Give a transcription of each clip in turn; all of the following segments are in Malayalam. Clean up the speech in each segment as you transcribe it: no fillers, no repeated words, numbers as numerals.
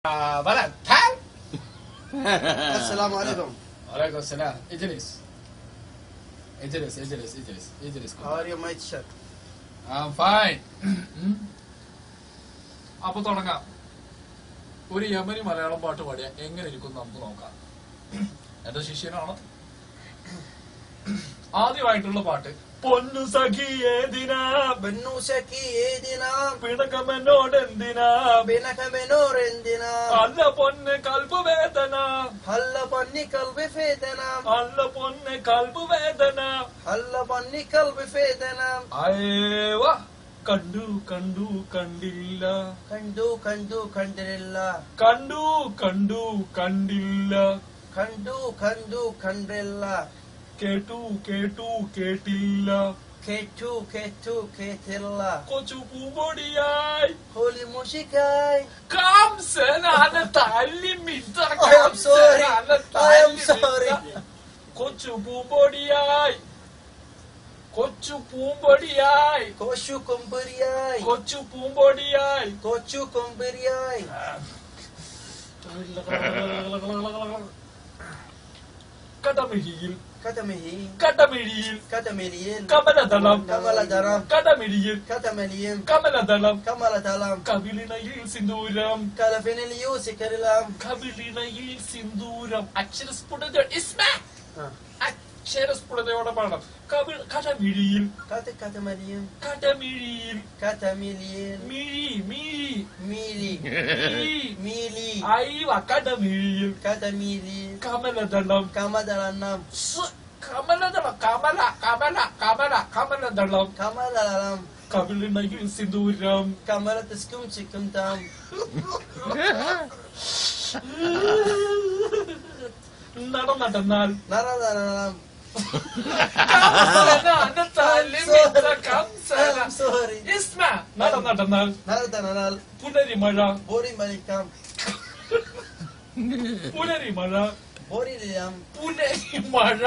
بلد تعال. السلام عليكم. وعليكم السلام. اجلس اجلس اجلس اجلس اجلس. How are you, my teacher? I'm fine. അപ്പൊ തുടങ്ങാം. ഒരു യമനി മലയാളം പാട്ട് പാടിയ എങ്ങനെ ഇരിക്കും നമുക്ക് നോക്കാം. എന്റെ ശിഷ്യനാണ്. ആദ്യമായിട്ടുള്ള പാട്ട്. പൊന്നു സഖിയേതിനാ ബന്നു സഖിയേതിനാ പിണക്കമെന്നോടെന്തിനാ പിണക്കമെന്നോരെന്തിനാ അല്ല പൊന്ന് കൽബ് വേദന ഹല്ല പന്നി കൽബ് വേദന അല്ല പൊന്ന് കൽബ് വേദന ഹല്ല പന്നി കൽബ് വേദന അയേവ കണ്ടു കണ്ടു കണ്ടില്ല കണ്ടു കണ്ടു കണ്ടില്ല കണ്ടു കണ്ടു കണ്ടില്ല കണ്ടു കണ്ടു കണ്ടില്ല കേട്ടു കേട്ടു കേട്ടില്ല കേട്ടു കേട്ടു കേട്ടില്ല കൊച്ചു പൂമ്പൊടിയായി Holi മുഷിക്കായി കാംസനാണ് തല്ലിമിട്ട I am sorry. I am sorry. കൊച്ചു പൂമ്പൊടിയായി കൊച്ചു പൂമ്പൊടിയായി കൊച്ചു കൊമ്പരിയായി കൊച്ചു പൂമ്പൊടിയായി കൊച്ചു കൊമ്പരിയായി കടമിഴിയിൽ കഥമിഹി കടമിഴിയിൽ കഥമിലിയിൽ കമലദളം കമലദളം കടമിഴിയിൽ കഥമലിയും കമലദളം കമലതളം കവിളിണയിൽ സിന്ദൂരം കലഫിനിൽ യൂസിക്കറിലാം കവിളിണയിൽ സിന്ദൂരം അക്ഷരസ്ഫുടത ഇസ്മ അക്ഷരസ്ഫുടതയോടെ പാടണം കടമിഴിയിൽ കഥമലിയും കടമിഴിയിൽ കഥമിലിയിൽ മിഴി മിഴി മീലി മിഴി മീലി അയ്യ കടമിഴിയിൽ കഥമീലി കമലദളം കമദളം കമലദളം കമല കമല കമല കമലദളം കമലതളം കവിളിണയിൽ സിന്ദൂരം കമലത്തിസ്കും ചിക്കും താം നടന്നാൽ നരതളം I'm sorry. നടന്നാൽ നരതനാൽ പുനരിമഴ ബോറി മലിക്കാം പുനരിമഴ ബോറിലിയാം പുനരിമഴ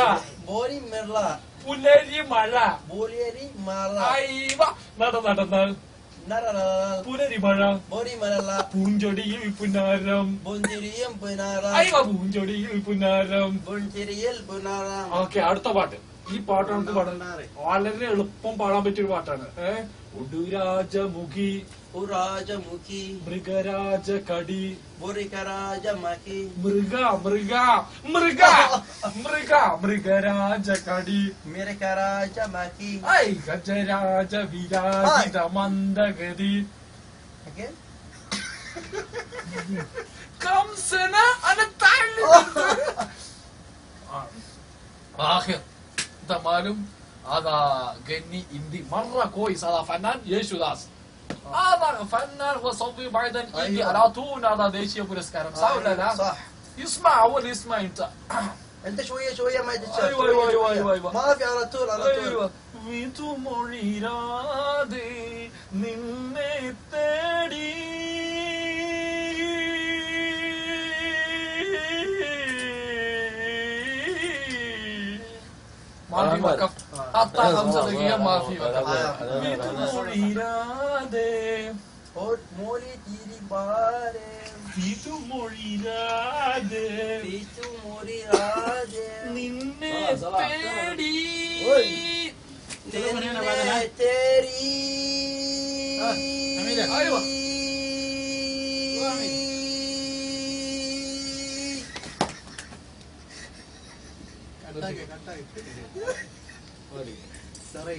ബോറി മെർല പുനരിമഴ ബോലിയരി മാറ അയ്യ നടന്നാൽ നരതനാൽ പുനരിമഴ ബോറി മലല പൂഞ്ചൊടിയിൽ പുനാരം ബുന്തിരിയും പുനാറ അയ്യ പൂഞ്ചൊടിയിൽ പുനാരം ബുന്തിരിയിൽ പുനാറാം ഓക്കെ അടുത്ത പാട്ട് ഈ പാട്ട് നമുക്ക് പാടാൻ വളരെ എളുപ്പം പാടാൻ പറ്റിയ ഒരു പാട്ടാണ് ഉടുരാജമുഖി ഉരാജമുഖി മൃഗരാജ കടി ബുറികരാജമഖി മൃഗ മൃഗ മൃഗ മൃഗ മൃഗരാജ കടി മിരകരാജമഖി ഐ ഗജരാജ വിരാജിത മന്ദഗതി Again? കംസന അനത്താലി ആഖിർ تمام هذا غني اندي مره كويس هذا فنان يشوداس هذا فنان هو صوفي بعدين يجي على طول هذا ديشي ابو الاسكارم صح ولا لا؟ صح يسمع اول يسمع انت انت شويه شويه ما تتشاف ايوه ايوه ايوه ايوه ما في على طول على طول ايوه വിതുമൊഴിരാതെ നിന്നെ തേടി ما في وقف حتى 5 دقيقة ما في وقف വിതുമൊഴിരാതെ और मोली तेरी बारे വിതുമൊഴിരാതെ पीछू मोरी राजे നിന്നെ തേടി निन्ने तेरी ايوه Sorry.